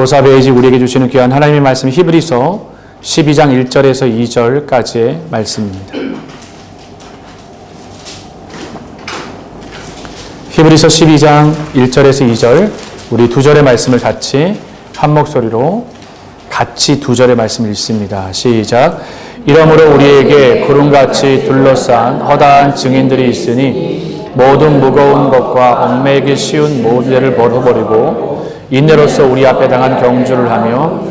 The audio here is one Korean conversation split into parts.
도사배이지 우리에게 주시는 귀한 하나님의 말씀 히브리서 12장 1절에서 2절까지의 말씀입니다. 히브리서 12장 1절에서 2절 우리 두 절의 말씀을 같이 한 목소리로 같이 두 절의 말씀을 읽습니다. 시작. 이러므로 우리에게 구름같이 둘러싼 허다한 증인들이 있으니 모든 무거운 것과 얽매이기 쉬운 모든 죄를 벗어버리고 인내로서 우리 앞에 당한 경주를 하며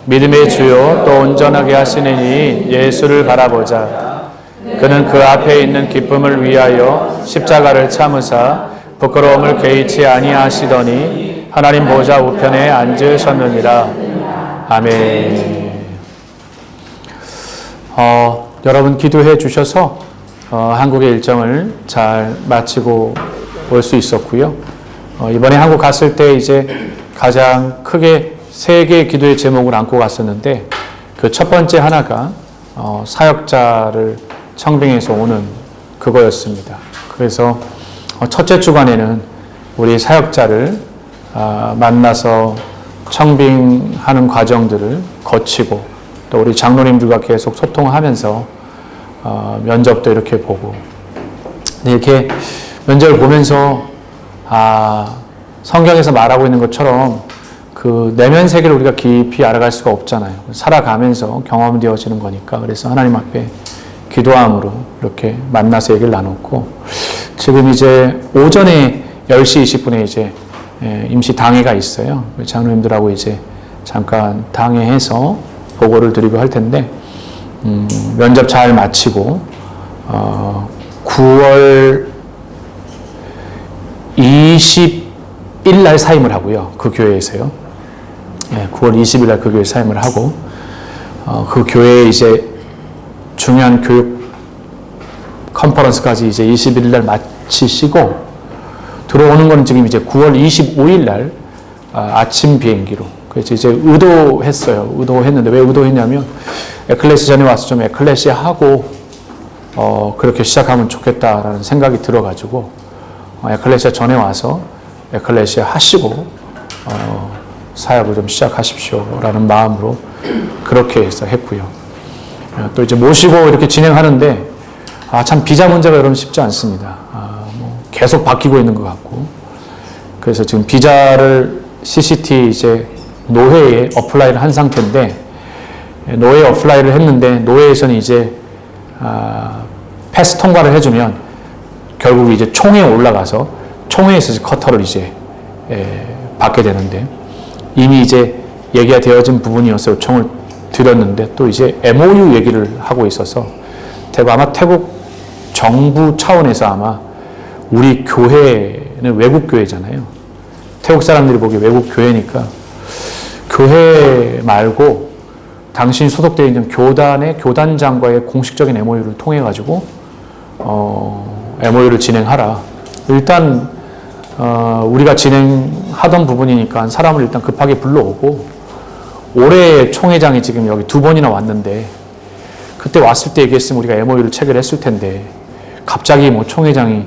믿음의 주요 또 온전하게 하시는 이 예수를 바라보자. 그는 그 앞에 있는 기쁨을 위하여 십자가를 참으사 부끄러움을 개의치 아니하시더니 하나님 보좌 우편에 앉으셨느니라. 아멘. 여러분 기도해 주셔서 한국의 일정을 잘 마치고 올 수 있었고요. 이번에 한국 갔을 때 이제 가장 크게 세 개의 기도의 제목을 안고 갔었는데 그 첫 번째 하나가 사역자를 청빙해서 오는 그거였습니다. 그래서 첫째 주간에는 우리 사역자를 만나서 청빙하는 과정들을 거치고 또 우리 장로님들과 계속 소통하면서 면접도 이렇게 보고 이렇게 면접을 보면서 성경에서 말하고 있는 것처럼 그 내면 세계를 우리가 깊이 알아갈 수가 없잖아요. 살아가면서 경험되어지는 거니까. 그래서 하나님 앞에 기도함으로 이렇게 만나서 얘기를 나눴고 지금 이제 오전에 10시 20분에 이제 임시 당회가 있어요. 장로님들하고 이제 잠깐 당회해서 보고를 드리고 할 텐데 면접 잘 마치고 9월 20일 날 사임을 하고요. 그 교회에서요. 9월 20일 날 그 교회 사임을 하고 그 교회에 이제 중요한 교육 컨퍼런스까지 이제 21일 날 마치시고 들어오는 거는 지금 이제 9월 25일 날 아침 비행기로. 그래서 이제 의도했는데 왜 의도했냐면 에클레시 전에 와서 좀 에클레시 하고 그렇게 시작하면 좋겠다라는 생각이 들어가지고 에클레시아 전에 와서 에클레시아 하시고 사역을 좀 시작하십시오라는 마음으로 그렇게 해서 했고요. 또 이제 모시고 이렇게 진행하는데 참 비자 문제가 여러분 쉽지 않습니다. 계속 바뀌고 있는 것 같고 그래서 지금 비자를 CCT 이제 노회에 어플라이를 한 상태인데 노회에 어플라이를 했는데 노회에서는 이제 패스 통과를 해주면 결국 이제 총회에 올라가서 총회에서 커터를 이제 받게 되는데 이미 이제 얘기가 되어진 부분이어서 요청을 드렸는데 또 이제 MOU 얘기를 하고 있어서 아마 태국 정부 차원에서 아마 우리 교회는 외국 교회잖아요. 태국 사람들이 보기에 외국 교회니까 교회 말고 당신이 소속되어 있는 교단의 교단장과의 공식적인 MOU를 통해 가지고 MOU를 진행하라. 일단 우리가 진행하던 부분이니까 사람을 일단 급하게 불러오고 올해 총회장이 지금 여기 2번이나 왔는데 그때 왔을 때 얘기했으면 우리가 MOU를 체결했을 텐데 갑자기 뭐 총회장이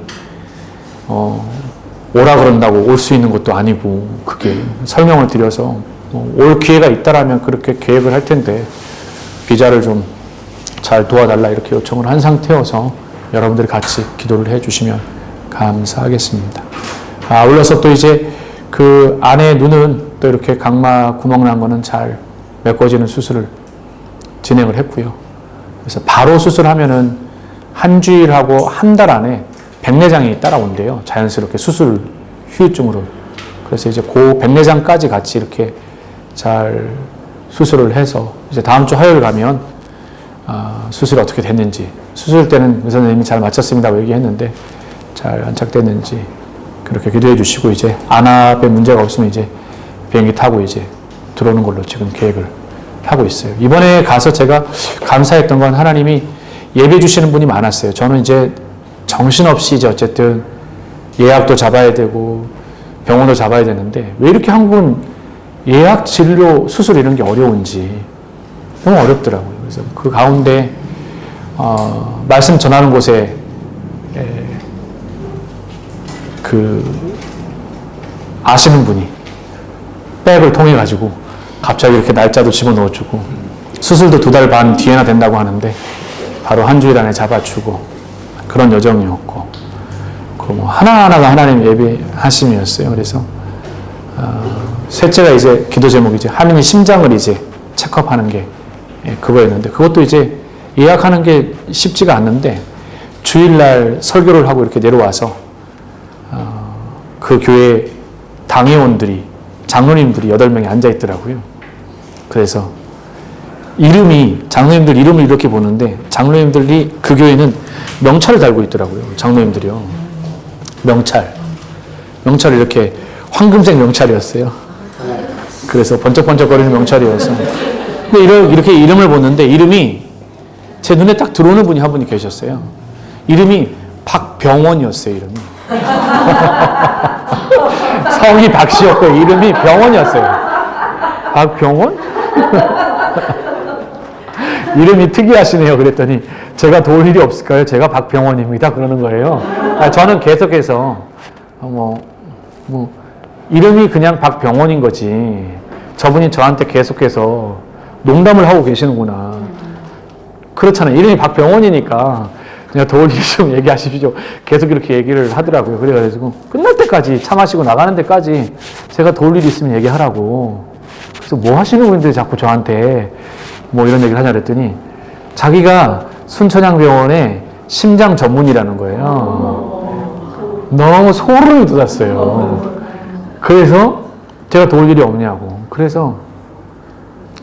오라 그런다고 올 수 있는 것도 아니고 그게 설명을 드려서 올 기회가 있다라면 그렇게 계획을 할 텐데 비자를 좀 잘 도와달라 이렇게 요청을 한 상태여서 여러분들이 같이 기도를 해주시면 감사하겠습니다. 올려서 또 이제 그 아내의 눈은 또 이렇게 각막 구멍 난 거는 잘 메꿔지는 수술을 진행을 했고요. 그래서 바로 수술하면은 한 주일하고 한 달 안에 백내장이 따라온대요. 자연스럽게 수술 후유증으로. 그래서 이제 그 백내장까지 같이 이렇게 잘 수술을 해서 이제 다음 주 화요일 가면 수술이 어떻게 됐는지 수술 때는 의사 선생님이 잘 마쳤습니다고 얘기했는데 잘 안착됐는지 그렇게 기도해 주시고 이제 안압에 문제가 없으면 이제 비행기 타고 이제 들어오는 걸로 지금 계획을 하고 있어요. 이번에 가서 제가 감사했던 건 하나님이 예배해 주시는 분이 많았어요. 저는 이제 정신없이 이제 어쨌든 예약도 잡아야 되고 병원도 잡아야 되는데 왜 이렇게 한국은 예약 진료 수술 이런 게 어려운지 너무 어렵더라고요. 그래서 그 가운데 말씀 전하는 곳에 아시는 분이 백을 통해 가지고 갑자기 이렇게 날짜도 집어넣어주고 수술도 2달 반 뒤에나 된다고 하는데 바로 한 주일 안에 잡아주고 그런 여정이었고 그 뭐 하나하나가 하나님 예배하심이었어요. 그래서 셋째가 이제 기도 제목이 이제 하민이 심장을 이제 체크업하는 게 그거였는데 그것도 이제 예약하는 게 쉽지가 않는데 주일날 설교를 하고 이렇게 내려와서 그 교회 당회원들이 장로님들이 8명이 앉아 있더라고요. 그래서 장로님들 이름을 이렇게 보는데 장로님들이 그 교회는 명찰을 달고 있더라고요. 장로님들이요. 명찰을 이렇게 황금색 명찰이었어요. 그래서 번쩍번쩍거리는 명찰이어서. 근데 이렇게 이름을 보는데 이름이 제 눈에 딱 들어오는 분이 한 분이 계셨어요. 이름이 박병원이었어요. 이름이. 성이 박씨였고 이름이 병원이었어요. 박병원? 이름이 특이하시네요. 그랬더니 제가 도울 일이 없을까요? 제가 박병원입니다. 그러는 거예요. 저는 계속해서 이름이 그냥 박병원인 거지. 저분이 저한테 계속해서 농담을 하고 계시는구나. 그렇잖아요. 이름이 박병원이니까 그냥 도울 일 좀 얘기하십시오. 계속 이렇게 얘기를 하더라고요. 그래가지고 끝날 때까지 차 마시고 나가는 데까지 제가 도울 일이 있으면 얘기하라고. 그래서 뭐 하시는 분인데 자꾸 저한테 뭐 이런 얘기를 하냐 그랬더니 자기가 순천향병원의 심장 전문이라는 거예요. 너무 소름이 돋았어요. 그래서 제가 도울 일이 없냐고. 그래서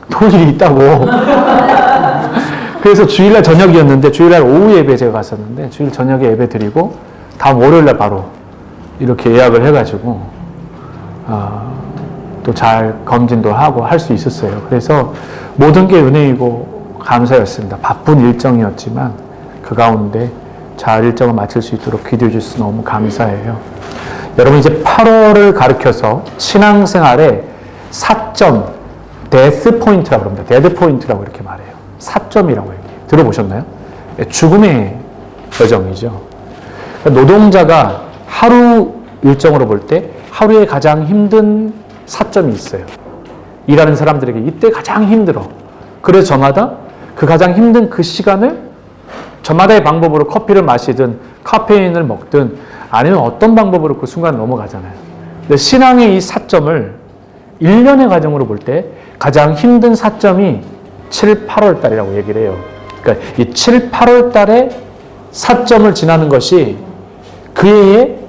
도울 일이 있다고. 그래서 주일날 저녁이었는데 주일날 오후 예배 제가 갔었는데 주일 저녁에 예배 드리고 다음 월요일날 바로 이렇게 예약을 해가지고 또 잘 검진도 하고 할 수 있었어요. 그래서 모든 게 은혜이고 감사였습니다. 바쁜 일정이었지만 그 가운데 잘 일정을 마칠 수 있도록 기도해 주셔서 너무 감사해요. 여러분 이제 8월을 가리켜서 신앙생활의 4점 데스 포인트라고 합니다. 데드 포인트라고 이렇게 말해요. 4점이라고 얘기해요. 들어보셨나요? 죽음의 여정이죠. 노동자가 하루 일정으로 볼 때 하루에 가장 힘든 4점이 있어요. 일하는 사람들에게 이때 가장 힘들어. 그래서 저마다 그 가장 힘든 그 시간을 저마다의 방법으로 커피를 마시든 카페인을 먹든 아니면 어떤 방법으로 그 순간을 넘어가잖아요. 근데 신앙의 이 4점을 1년의 과정으로 볼 때 가장 힘든 4점이 7, 8월 달이라고 얘기를 해요. 그러니까 이 7, 8월 달에 4점을 지나는 것이 그 해의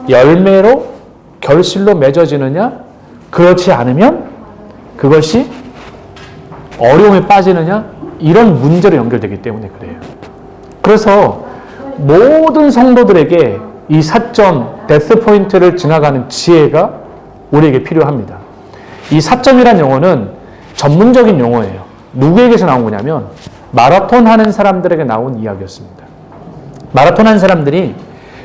열매로 결실로 맺어지느냐 그렇지 않으면 그것이 어려움에 빠지느냐 이런 문제로 연결되기 때문에 그래요. 그래서 모든 성도들에게 이 4점 데스 포인트를 지나가는 지혜가 우리에게 필요합니다. 이 4점이란 용어는 전문적인 용어예요. 누구에게서 나온 거냐면 마라톤 하는 사람들에게 나온 이야기였습니다. 마라톤 하는 사람들이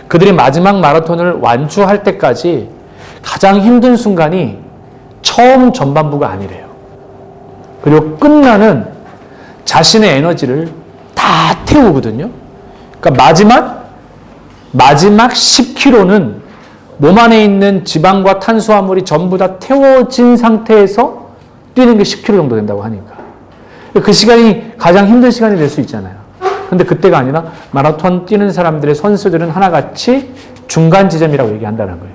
그들이 마지막 마라톤을 완주할 때까지 가장 힘든 순간이 처음 전반부가 아니래요. 그리고 끝나는 자신의 에너지를 다 태우거든요. 그러니까 마지막 10km는 몸 안에 있는 지방과 탄수화물이 전부 다 태워진 상태에서 뛰는 게 10km 정도 된다고 하니까. 그 시간이 가장 힘든 시간이 될 수 있잖아요. 근데 그때가 아니라 마라톤 뛰는 사람들의 선수들은 하나같이 중간 지점이라고 얘기한다는 거예요.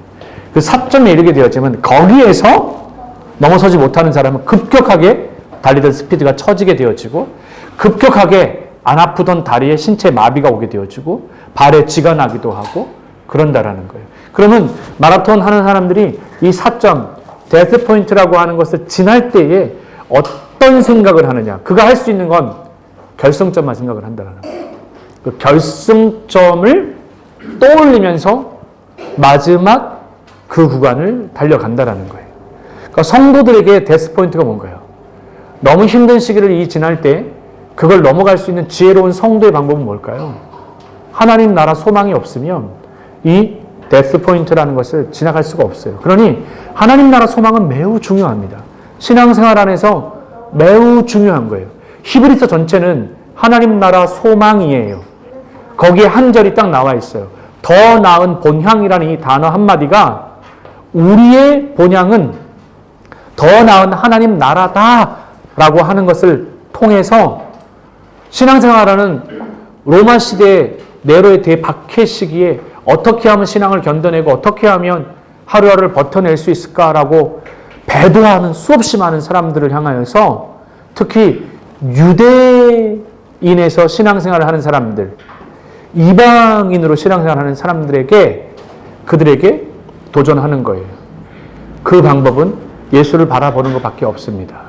그 4점에 이르게 되었지만 거기에서 넘어서지 못하는 사람은 급격하게 달리던 스피드가 처지게 되어지고 급격하게 안 아프던 다리에 신체 마비가 오게 되어지고 발에 쥐가 나기도 하고 그런다라는 거예요. 그러면 마라톤 하는 사람들이 이 4점, 데스 포인트라고 하는 것을 지날 때에 어떤 생각을 하느냐. 그가 할 수 있는 건 결승점만 생각을 한다는 거예요. 그 결승점을 떠올리면서 마지막 그 구간을 달려간다는 거예요. 그러니까 성도들에게 데스 포인트가 뭔가요? 너무 힘든 시기를 지날 때 그걸 넘어갈 수 있는 지혜로운 성도의 방법은 뭘까요? 하나님 나라 소망이 없으면 이 데스 포인트라는 것을 지나갈 수가 없어요. 그러니 하나님 나라 소망은 매우 중요합니다. 신앙생활 안에서 매우 중요한 거예요. 히브리서 전체는 하나님 나라 소망이에요. 거기에 한 절이 딱 나와 있어요. 더 나은 본향이라는 이 단어 한마디가 우리의 본향은 더 나은 하나님 나라다라고 하는 것을 통해서 신앙생활하는 로마 시대 네로의 대박해 시기에 어떻게 하면 신앙을 견뎌내고 어떻게 하면 하루하루를 버텨낼 수 있을까라고 배도하는 수없이 많은 사람들을 향하여서 특히 유대인에서 신앙생활을 하는 사람들, 이방인으로 신앙생활을 하는 사람들에게 그들에게 도전하는 거예요. 그 방법은 예수를 바라보는 것밖에 없습니다.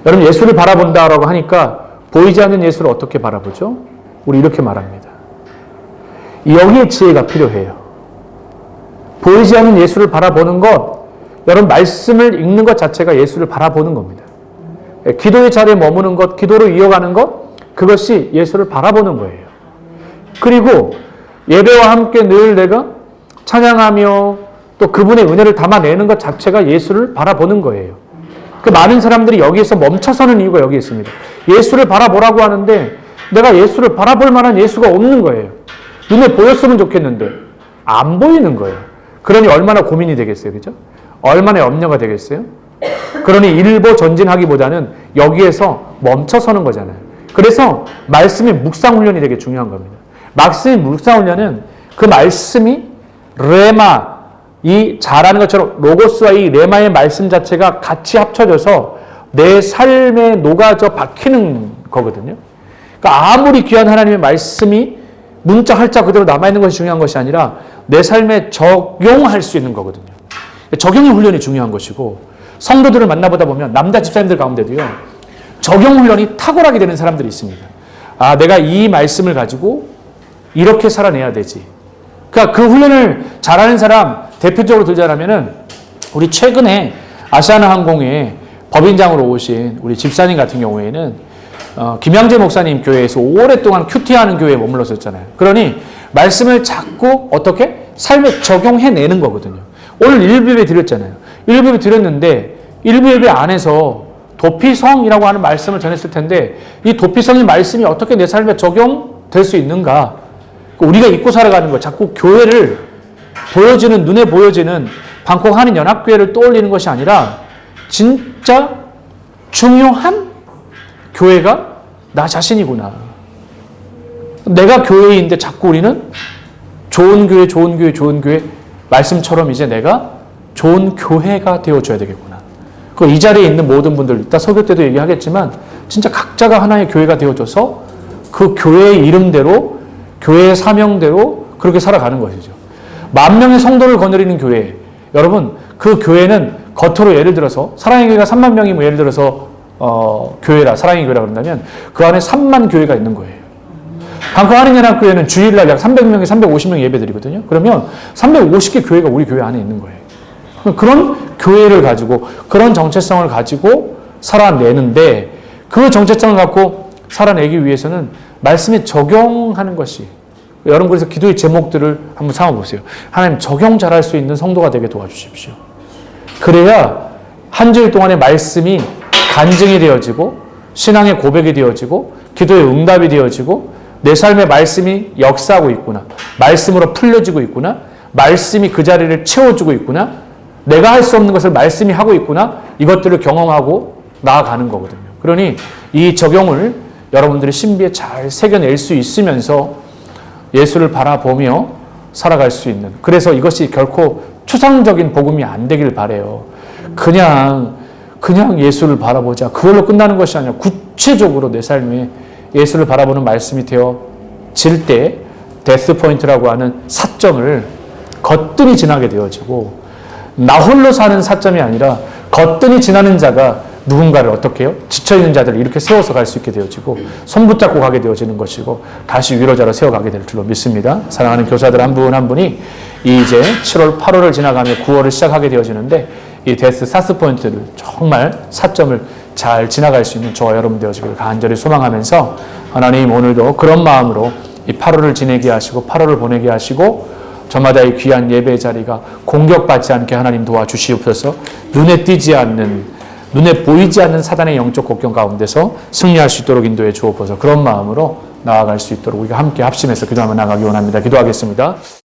여러분, 예수를 바라본다라고 하니까 보이지 않는 예수를 어떻게 바라보죠? 우리 이렇게 말합니다. 여기에 지혜가 필요해요. 보이지 않는 예수를 바라보는 것, 여러분 말씀을 읽는 것 자체가 예수를 바라보는 겁니다. 기도의 자리에 머무는 것, 기도로 이어가는 것, 그것이 예수를 바라보는 거예요. 그리고 예배와 함께 늘 내가 찬양하며 또 그분의 은혜를 담아내는 것 자체가 예수를 바라보는 거예요. 그 많은 사람들이 여기에서 멈춰서는 이유가 여기 있습니다. 예수를 바라보라고 하는데 내가 예수를 바라볼 만한 예수가 없는 거예요. 눈에 보였으면 좋겠는데 안 보이는 거예요. 그러니 얼마나 고민이 되겠어요. 그죠? 얼마나 염려가 되겠어요? 그러니 일보 전진하기보다는 여기에서 멈춰서는 거잖아요. 그래서 말씀이 묵상훈련이 되게 중요한 겁니다. 말씀이 묵상훈련은 그 말씀이 레마, 이 잘하는 것처럼 로고스와 이 레마의 말씀 자체가 같이 합쳐져서 내 삶에 녹아져 박히는 거거든요. 그러니까 아무리 귀한 하나님의 말씀이 문자 할자 그대로 남아있는 것이 중요한 것이 아니라 내 삶에 적용할 수 있는 거거든요. 적용의 훈련이 중요한 것이고 성도들을 만나보다 보면 남자 집사님들 가운데도요. 적용 훈련이 탁월하게 되는 사람들이 있습니다. 아, 내가 이 말씀을 가지고 이렇게 살아내야 되지. 그러니까 그 훈련을 잘하는 사람 대표적으로 들자면은 우리 최근에 아시아나항공에 법인장으로 오신 우리 집사님 같은 경우에는 김양재 목사님 교회에서 오랫동안 큐티하는 교회에 머물렀었잖아요. 그러니 말씀을 자꾸 어떻게 삶에 적용해내는 거거든요. 오늘 일부 예배 드렸잖아요. 일부 예배 드렸는데 일부 예배 안에서 도피성이라고 하는 말씀을 전했을 텐데 이 도피성의 말씀이 어떻게 내 삶에 적용될 수 있는가? 우리가 잊고 살아가는 거 자꾸 교회를 보여지는 눈에 보여지는 방콕 한인연합교회를 떠올리는 것이 아니라 진짜 중요한 교회가 나 자신이구나. 내가 교회인데 자꾸 우리는 좋은 교회, 좋은 교회, 좋은 교회 말씀처럼 이제 내가 좋은 교회가 되어줘야 되겠구나. 이 자리에 있는 모든 분들, 이따 설교 때도 얘기하겠지만 진짜 각자가 하나의 교회가 되어줘서 그 교회의 이름대로 교회의 사명대로 그렇게 살아가는 것이죠. 10,000명의 성도를 거느리는 교회. 여러분, 그 교회는 겉으로 예를 들어서 사랑의 교회가 30,000명이 뭐 예를 들어서 교회라 사랑의 교회라 그런다면 그 안에 3만 교회가 있는 거예요. 방콕 한인연합교회는 주일날 약 300명에 350명 예배드리거든요. 그러면 350개 교회가 우리 교회 안에 있는 거예요. 그런 교회를 가지고 그런 정체성을 가지고 살아내는데 그 정체성을 갖고 살아내기 위해서는 말씀에 적용하는 것이 여러분 그래서 기도의 제목들을 한번 삼아보세요. 하나님 적용 잘할 수 있는 성도가 되게 도와주십시오. 그래야 한 주일 동안의 말씀이 간증이 되어지고 신앙의 고백이 되어지고 기도의 응답이 되어지고 내 삶의 말씀이 역사하고 있구나. 말씀으로 풀려지고 있구나. 말씀이 그 자리를 채워주고 있구나. 내가 할 수 없는 것을 말씀이 하고 있구나. 이것들을 경험하고 나아가는 거거든요. 그러니 이 적용을 여러분들이 신비에 잘 새겨낼 수 있으면서 예수를 바라보며 살아갈 수 있는. 그래서 이것이 결코 추상적인 복음이 안 되길 바라요. 그냥 예수를 바라보자. 그걸로 끝나는 것이 아니라 구체적으로 내 삶에 예수를 바라보는 말씀이 되어질 때 데스 포인트라고 하는 사점을 거뜬히 지나게 되어지고 나 홀로 사는 사점이 아니라 거뜬히 지나는 자가 누군가를 어떻게 해요? 지쳐있는 자들을 이렇게 세워서 갈 수 있게 되어지고 손 붙잡고 가게 되어지는 것이고 다시 위로자로 세워가게 될 줄로 믿습니다. 사랑하는 교사들 한 분 한 분이 이제 7월 8월을 지나가며 9월을 시작하게 되어지는데 이 데스 사스 포인트를 정말 사점을 잘 지나갈 수 있는 저와 여러분 되어지기를 간절히 소망하면서 하나님 오늘도 그런 마음으로 이 8월을 지내게 하시고 8월을 보내게 하시고 저마다 이 귀한 예배의 자리가 공격받지 않게 하나님 도와주시옵소서. 눈에 띄지 않는 눈에 보이지 않는 사단의 영적 곡경 가운데서 승리할 수 있도록 인도해 주옵소서. 그런 마음으로 나아갈 수 있도록 우리가 함께 합심해서 기도하며 나가기 원합니다. 기도하겠습니다.